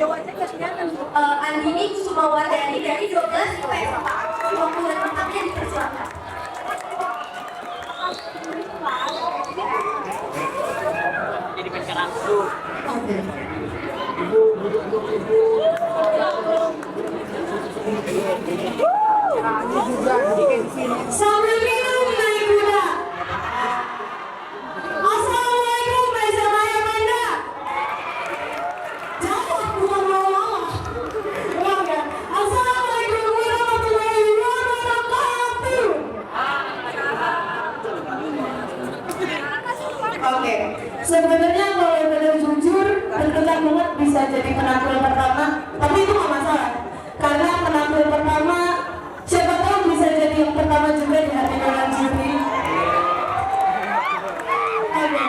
Andini Sumawardani dari 12 IPS 4. Waktu dan tempatnya dipersilakan. Jadi baca langsung. Sambil minum naik kuda. Assalamualaikum Faisal Maya Manda. Jawab bukan ngomong. Ya. Assalamualaikum warahmatullahi wabarakatuh. Oke, sebenarnya kalau benar jujur, terdekat banget bisa jadi penampil pertama, tapi itu nggak masalah. Karena penampil pertama, siapa tahu bisa jadi yang pertama juga di hati orang juri. Oke.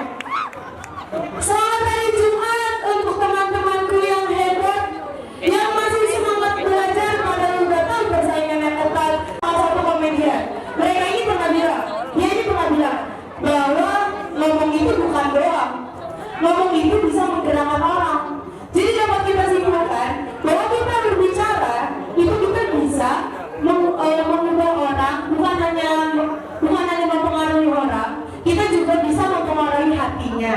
Selamat hari Jumat untuk teman-temanku yang hebat, yang masih semangat belajar pada gugatan persaingan yang ketat. Salah satu komedian, mereka ini pernah bilang bahwa ngomong itu bukan doang, ngomong itu bisa menggerakkan orang. Jadi dapat kita simpulkan bahwa kita berbicara itu kita bisa mengubah orang, bukan hanya mempengaruhi orang, kita juga bisa mempengaruhi hatinya,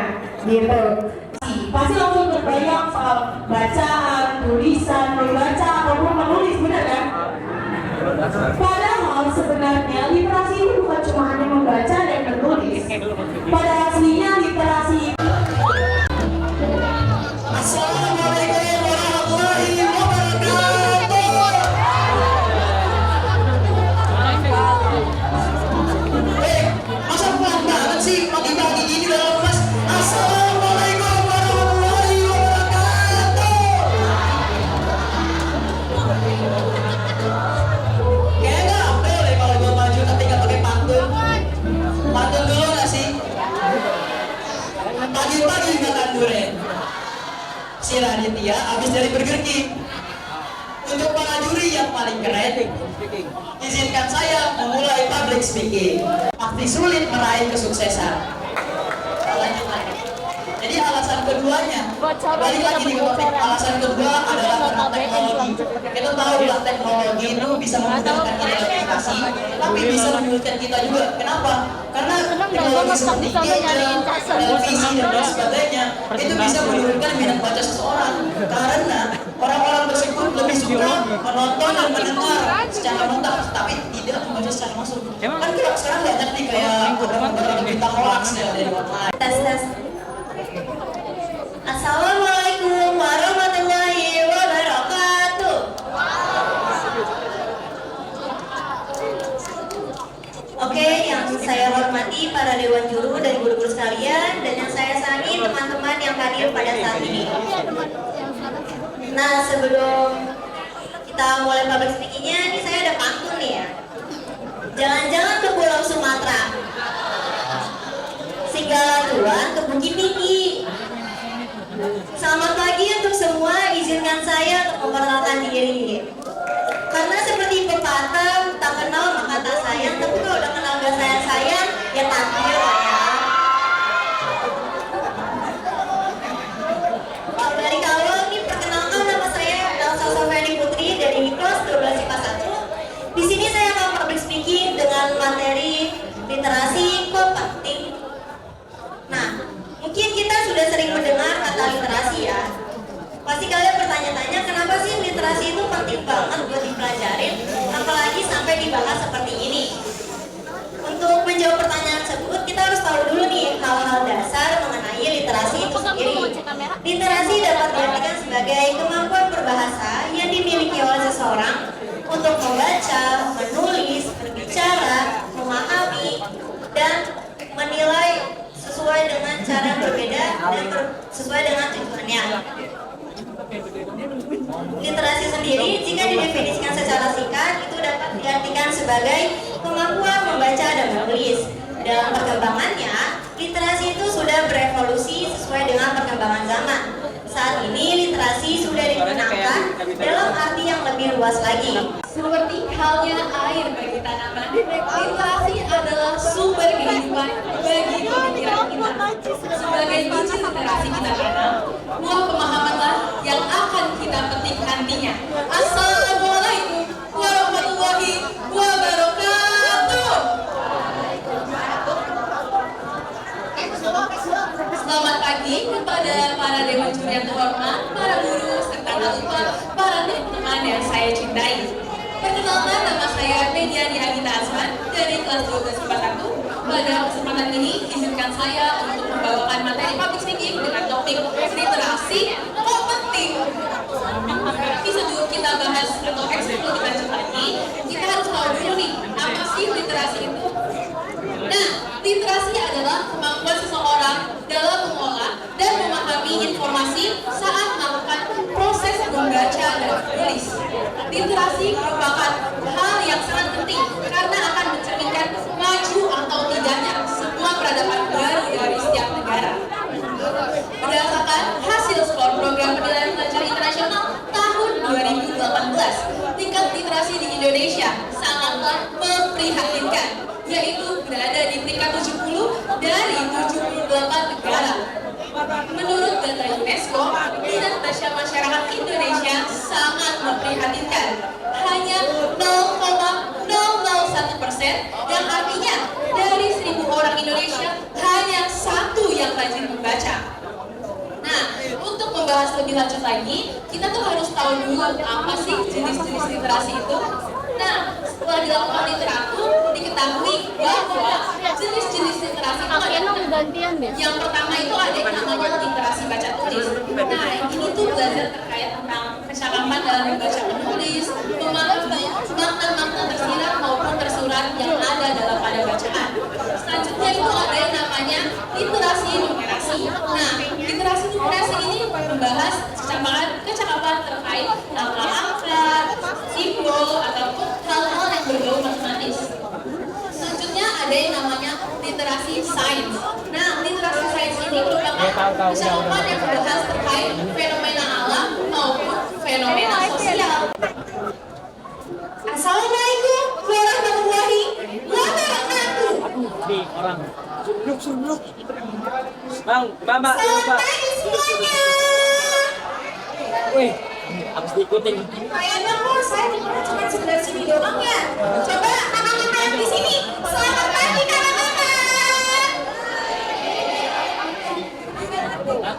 gitu. Pasti langsung terbayang soal bacaan, tulisan, membaca ataupun menulis, benar kan? Padahal sebenarnya literasi itu bukan cuma hanya membaca dan menulis. Pada aslinya literasi itu. Assalamualaikum warahmatullahi wabarakatuh. Masa pelan banget sih pagi-pagi gini udah lepas. Assalamualaikum warahmatullahi wabarakatuh. Kayaknya nggak boleh kalau gue maju tapi nggak pakai pantun. Pantun dulu nggak sih? Pagi-pagi makan durian. Si Raditya habis dari Burger King. Untuk para juri yang paling keren, izinkan saya memulai public speaking. Pasti sulit meraih kesuksesan. Lanjut lagi. Jadi alasan keduanya, balik lagi di topik. Alasan kedua adalah tentang teknologi. Kita tahu lah teknologi itu bisa memudahkan kita komunikasi, tapi bisa menyulitkan kita juga. Kenapa? Karena teknologi seperti gadget, televisi dan lain sebagainya itu bisa menurunkan minat baca seseorang. Karena orang-orang tersebut lebih suka menonton dan mendengar secara mentah, tapi tidak membaca secara langsung. Kan kita sekarang banyak nih kayak ada berita hoax ya dari online. Tes. Assalamualaikum warahmatullahi wabarakatuh. Oke, yang saya hormati para dewan juru dan guru-guru sekalian, dan yang saya sayangi teman-teman yang hadir pada saat ini. Nah, sebelum kita mulai public speaking-nya, ini saya ada pantun nih ya. Jalan-jalan ke Pulau Sumatera, Singgala Tuan ke Bukit Tinggi. Selamat pagi untuk semua, izinkan saya untuk memperkenalkan diri. Karena seperti pepatah, tak kenal maka tak sayang, tapi kalau udah kenal gak sayang-sayang, ya tampil lah ya. Dari awal ini perkenalkan, nama saya Elsa Sofeni Putri dari kelas 12 IPA 1. Di sini saya akan public speaking dengan materi literasi kok penting. Nah, mungkin kita sudah sering mendengar kata literasi ya. Pasti kalian bertanya-tanya kenapa sih literasi itu penting banget buat dipelajarin, apalagi sampai dibahas seperti ini. Untuk menjawab pertanyaan tersebut, kita harus tahu dulu nih hal-hal dasar mengenai literasi itu sendiri. Literasi dapat diartikan sebagai kemampuan berbahasa yang dimiliki oleh seseorang untuk membaca, menulis, berbicara, memahami, dan menilai sesuai dengan cara yang berbeda dan sesuai dengan tujuannya. Literasi sendiri jika didefinisikan secara singkat itu dapat diartikan sebagai kemampuan membaca dan menulis. Dalam perkembangannya, literasi itu sudah berevolusi sesuai dengan perkembangan zaman. Saat ini literasi sudah digunakan dalam arti yang lebih luas lagi. Seperti halnya air bagi tanaman, literasi adalah sumber kehidupan bagi pemikiran kita. Sebagai biji literasi kita tanam, buah pemahamanlah yang akan kita dan para dewan juri yang terhormat, para guru, serta tak lupa para teman-teman yang saya cintai. Perkenalkan, nama saya Mediani Agita Azman dari kelas 12 IPA 1. Pada kesempatan ini, izinkan saya untuk membawakan materi public speaking dengan topik literasi kok penting. Tapi sebelum kita bahas atau eksplor lebih lanjut lagi, kita harus tahu dulu nih, apa sih literasi itu? Nah, literasi adalah kemampuan seseorang dalam mengolah dan memahami informasi saat melakukan proses membaca dan menulis. Literasi merupakan hal yang sangat penting karena akan mencerminkan maju atau tidaknya sebuah peradaban baru dari setiap negara. Berdasarkan hasil skor program penilaian pelajar internasional tahun 2018, tingkat literasi di Indonesia sangatlah memprihatinkan, yaitu berada di peringkat 70 dari 78 negara. Menurut data UNESCO, minat baca masyarakat Indonesia sangat memprihatinkan, hanya 0,001%, yang artinya dari 1.000 orang Indonesia hanya 1 yang rajin membaca. Nah, untuk membahas lebih lanjut lagi, kita tuh harus tahu dulu apa sih jenis-jenis literasi itu. Nah, setelah dilakukan literatur, diketahui bahwa jenis-jenis literasi itu ada. Yang pertama itu ada yang namanya literasi baca tulis. Nah, ini tuh belajar terkait tentang percakapan dalam membaca menulis, memahami makna-makna tersirat maupun tersurat yang ada dalam pada bacaan. Selanjutnya itu ada yang namanya literasi numerasi. Nah, literasi numerasi ini membahas kecakapan terkait angka-angka, simbol, ataupun hal-hal yang berbau matematis. Selanjutnya ada yang namanya literasi sains. Nah, literasi sains ini merupakan kecakapan yang membahas terkait fenomena alam maupun fenomena sosial. Assalamualaikum warahmatullahi wabarakatuh. Di orang. Subluk. Bang, Mbak, Selamat pagi semuanya. Wih, habis diikutin. Kayaknya kok saya cuma sebelah sini doang ya. Coba kakak-kakak yang di sini. Selamat pagi kakak-kakak.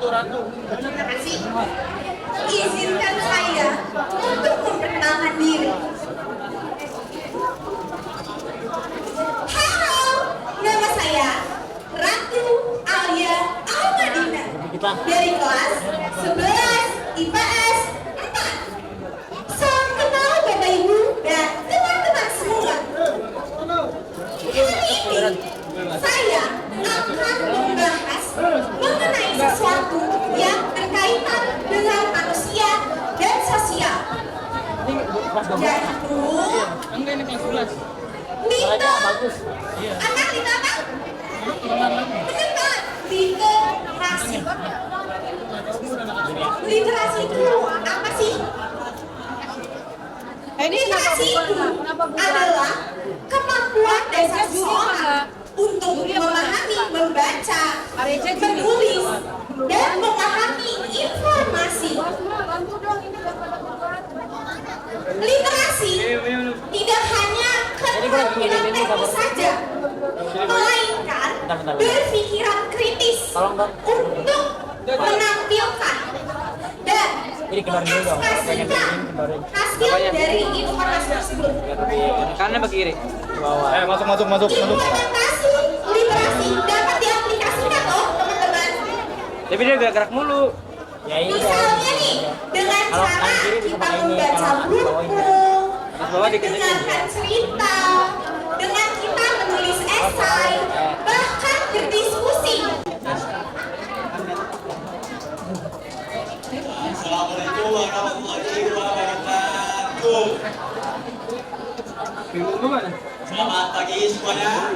Ratu. Terima kasih. Izinkan saya untuk memperkenalkan diri. Halo, nama saya Ratu Alia Almadina dari kelas 11 IPS 4. Salam kenal Bapak Ibu dan teman-teman semua. Kali ini saya akan membahas mengenai sesuatu yang berkaitan dengan manusia dan sosial, yaitu literasi. Literasi itu apa sih? Literasi itu adalah kemampuan dasar seseorang untuk memahami, membaca, menulis, dan memahami informasi. Literasi tidak hanya keterampilan teknis saja, melainkan berpikiran kritis untuk menampilkan dan mengekspresikan hasil dari informasi tersebut. Kanan apa kiri? Masuk. Implementasi literasi dapat diaplikasikan loh teman-teman. Tapi dia gerak mulu. Ya iya. Misalnya nih, dengan Kalau cara kanan kiri bisa kita pakai ini, membaca kalau buku, bawah dikit-dikit. mendengarkan cerita, dengan kita menulis esai, bahkan berdiskusi. Assalamualaikum warahmatullahi wabarakatuh. Selamat pagi semuanya.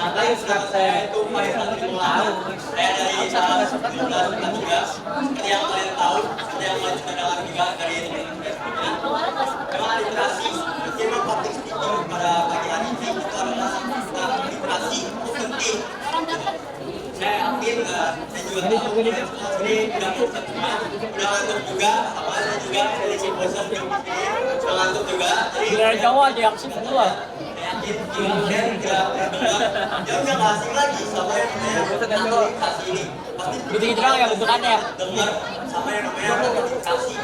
Perkenalkan, saya itu Faisal Timulana. Saya dari kelas 12 juga. Seperti yang kalian tahu, seperti yang kalian sudah dengar juga dari teman-teman. Memang literasi, tema public speaking pada pagi hari ini itu adalah tentang literasi itu penting. Saya yakin saya juga tahu ini udah ngantuk juga, sama saya juga dari si bosan sudah ngantuk juga. Jadi Jawa aja yang sih semua. saya yakin kemudian dia udah nggak asing lagi sama yang namanya notifikasi ini. Pasti Gitu-gitu doang ya bentukannya. dengar sama yang namanya notifikasi.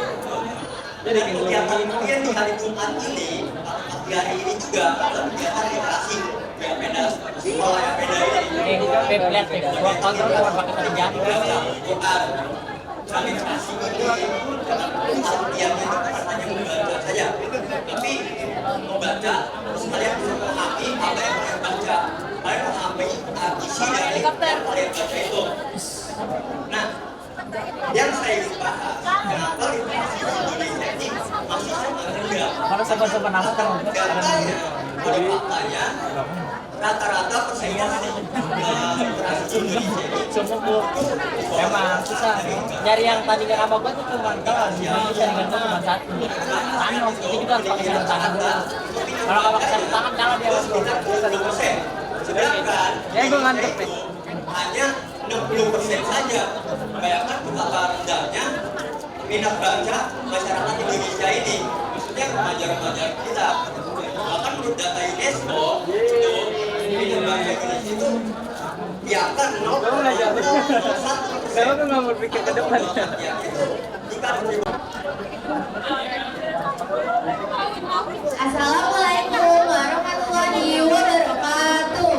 Dan kegiatan kemudian di hari Jumat ini, di hari ini juga ada kegiatan literasi yang beda, sekolah yang beda ini. Lihat nih, gua kontrol cuma pakai kerjaan. Kami literasi ini dengan artiannya itu bukan hanya membaca saja, tapi membaca terus kalian bisa memahami apa yang kalian baca, kalian memahami isi dari yang kalian baca itu. Nah, yang saya ingin bahas, kenapa literasi di Indonesia ini masih sangat rendah? Mana sobat-sobat nama kan? Datanya, pada faktanya, rata-rata persentase literasi di Indonesia ini Emang susah. Nyari yang tandingan sama gua tuh cuma kalau di Indonesia dengan gua cuma satu. Tangan, jadi kita harus pakai sarung tangan dulu. Kalau nggak pakai sarung tangan kalah dia waktu. 60%. Sedangkan Ya gua ngantuk nih. hanya 60% saja. Bayangkan betapa rendahnya minat baca masyarakat Indonesia ini. Maksudnya remaja-remaja kita. Bahkan menurut data UNESCO itu minat baca Indonesia itu ya kan 0,01%. Saya tuh nggak berpikir ke depan. Ya, itu jika Assalamualaikum warahmatullahi wabarakatuh.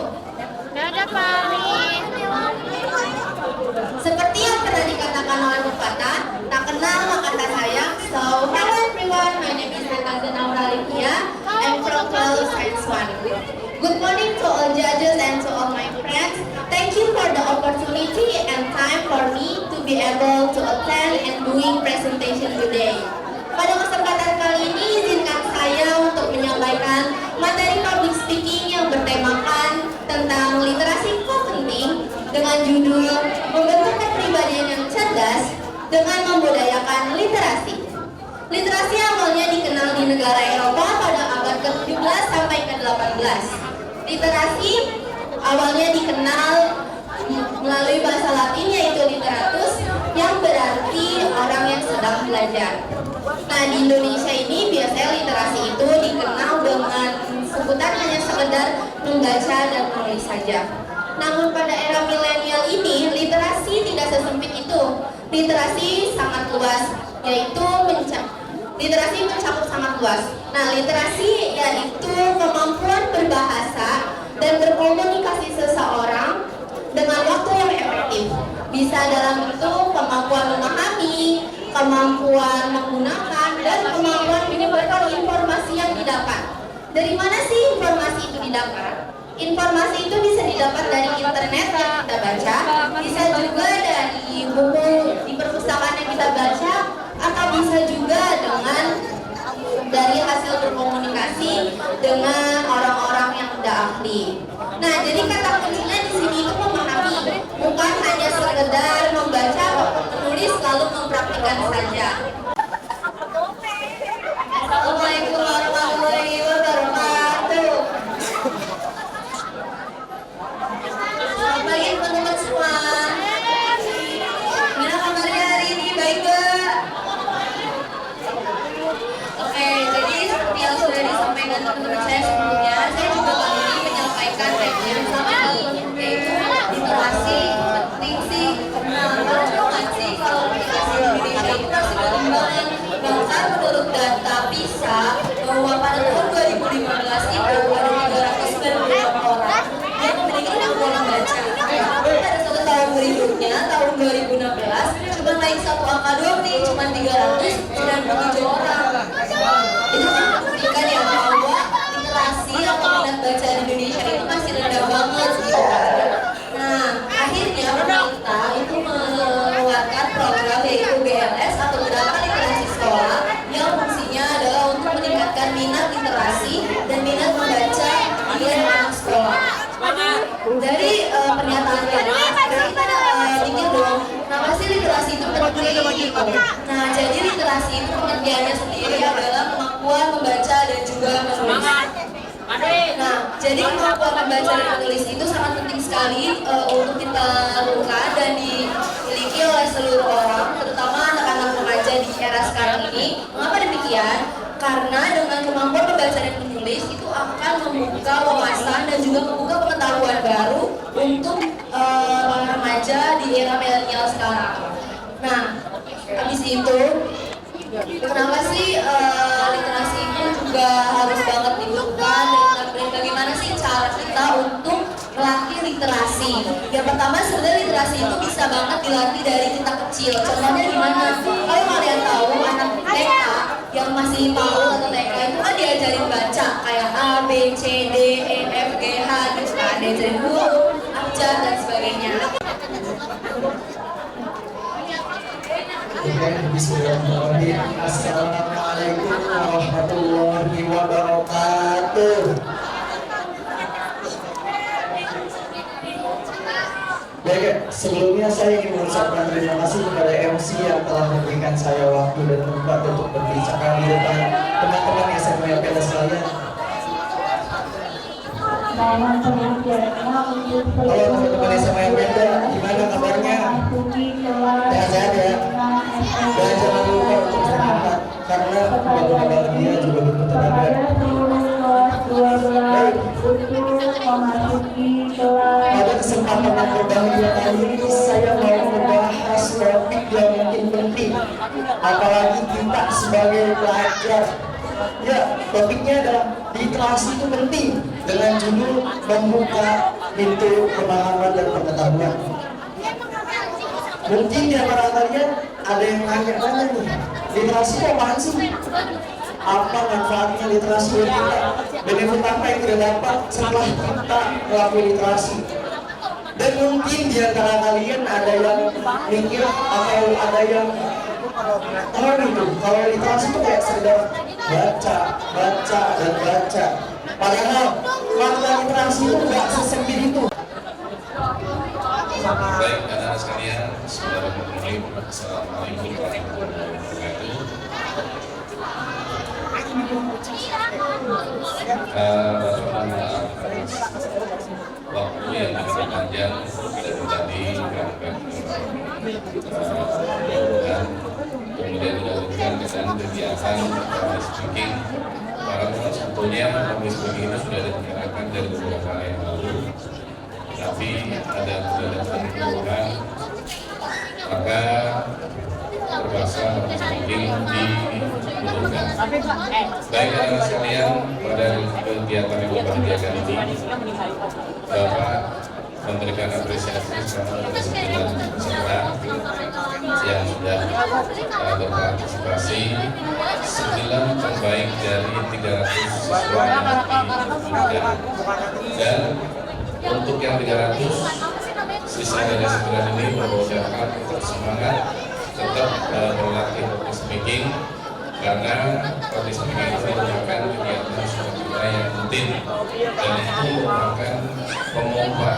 Seperti yang pernah dikatakan oleh pepatah, tak kenal maka tak sayang. So, hello everyone, my name is Natasha Nauralipia. I'm from Class Science 1. Good morning to all judges and to all my friends. Thank you for the opportunity and time for me to be able to attend and doing presentation today. Pada kesempatan kali ini, izinkan saya untuk menyampaikan materi public speaking yang bertemakan tentang literasi kok penting dengan judul membentuk kepribadian yang cerdas dengan membudayakan literasi. Literasi awalnya dikenal di negara Eropa pada abad ke-17 sampai ke-18. Literasi awalnya dikenal melalui bahasa Latin yaitu literatus yang berarti orang yang sedang belajar. Nah, di Indonesia ini biasanya literasi itu dikenal dengan sebutan hanya sekedar membaca dan menulis saja. Namun pada era milenial ini, literasi tidak sesempit itu. Literasi sangat luas, yaitu literasi mencakup sangat luas. Nah, literasi yaitu kemampuan berbahasa dan berkomunikasi seseorang dengan waktu yang efektif. Bisa dalam bentuk kemampuan memahami, kemampuan menggunakan, dan kemampuan menyebarkan informasi yang didapat. Dari mana sih informasi itu didapat? Informasi itu bisa didapat dari internet yang kita baca, bisa juga dari buku di perpustakaan yang kita baca, atau bisa juga dari hasil berkomunikasi dengan orang-orang yang udah ahli. Nah, jadi kata kuncinya di sini itu memahami, bukan hanya sekedar membaca atau menulis lalu mempraktikkan saja. Assalamualaikum warahmatullahi wabarakatuh. Selamat pagi teman-teman semua. Gimana kabarnya hari ini, baik gak? Oke, jadi seperti yang sudah disampaikan teman-teman saya sebelumnya, saya juga kali ini menyampaikan tema yang sama yaitu literasi penting sih. Nah, tahu nggak sih kalau literasi di Indonesia itu masih berkembang? Bahkan menurut data PISA bahwa pada tahun 2015 itu ada 392 orang yang memiliki kemampuan membaca. Tapi pada satu tahun berikutnya, tahun 2016, cuma naik satu angka doang nih, cuma 397 orang. Itu kan membuktikan ya bahwa literasi atau minat baca di Indonesia itu masih rendah banget gitu. Nah, akhirnya pemerintah itu mengeluarkan program yaitu BLS atau Gerakan Literasi Sekolah yang fungsinya adalah untuk meningkatkan minat literasi dan minat membaca di anak sekolah. Dari pernyataan kita dikit dong, kenapa sih literasi itu penting? Nah, jadi literasi itu pengertiannya sendiri adalah kemampuan membaca dan juga menulis. Nah, jadi kemampuan membaca dan menulis itu sangat penting sekali untuk kita lakukan dan dimiliki oleh seluruh orang, terutama anak-anak remaja di era sekarang ini. Mengapa demikian? Karena dengan kemampuan membaca dan menulis English itu akan membuka wawasan dan juga membuka pengetahuan baru untuk remaja di era milenial sekarang. Nah, habis itu kenapa sih literasi itu juga harus banget dibutuhkan dan bagaimana sih cara kita untuk melatih literasi? Yang pertama sebenarnya literasi itu bisa banget dilatih dari kita kecil. Contohnya gimana? Kalau kalian tahu anak TK yang masih PAUD atau TK itu kan diajarin baca kayak A, B, C, D, E, F, G, H gitu kan, diajarin huruf, abjad dan sebagainya. Bismillahirrahmanirrahim. Assalamualaikum warahmatullahi wabarakatuh. Baik, sebelumnya saya ingin mengucapkan terima kasih kepada MC yang telah memberikan saya waktu dan tempat untuk berbicara di depan teman-teman SMA PLS sekalian. Halo teman-teman SMA PLS, gimana kabarnya? Sehat-sehat ya? Dan jangan lupa untuk semangat karena bangunan bahagia juga bertenaga. Pada kesempatan yang berbahagia kali ini saya mau membahas topik yang mungkin penting, apalagi kita sebagai pelajar. Ya, topiknya adalah literasi itu penting dengan judul membuka pintu pemahaman dan pengetahuan. Mungkin di antara kalian ada yang nanya-nanya nih, literasi itu apaan sih? Apa manfaatnya literasi buat kita? Benefit apa yang kita dapat setelah kita melakukan literasi? Dan mungkin di antara kalian ada yang mikir atau ada yang itu kalau literasi itu kayak sekedar baca, dan baca. Padahal makna literasi itu nggak sesempit itu. Baik, anak-anak sekalian, Bismillahirrahmanirrahim. Assalamualaikum warahmatullahi wabarakatuh. Mohon maaf atas waktu yang agak panjang dari tadi berangkat dan kemudian dilakukan dengan kegiatan public speaking. Walaupun sebetulnya public speaking itu sudah direncanakan dari beberapa hari yang lalu, tapi ada kebutuhan, maka terpaksa public speaking dibutuhkan. Baik anak sekalian, pada kegiatan yang membahagiakan ini, Bapak memberikan apresiasi kepada 9 peserta yang sudah berpartisipasi, 9 terbaik dari 300 siswa yang diundang. Dan untuk yang 300 siswa dari 9 ini berusaha tetap semangat, tetap berlatih public speaking, karena public speaking itu merupakan kegiatan kita yang rutin dan itu merupakan pemompa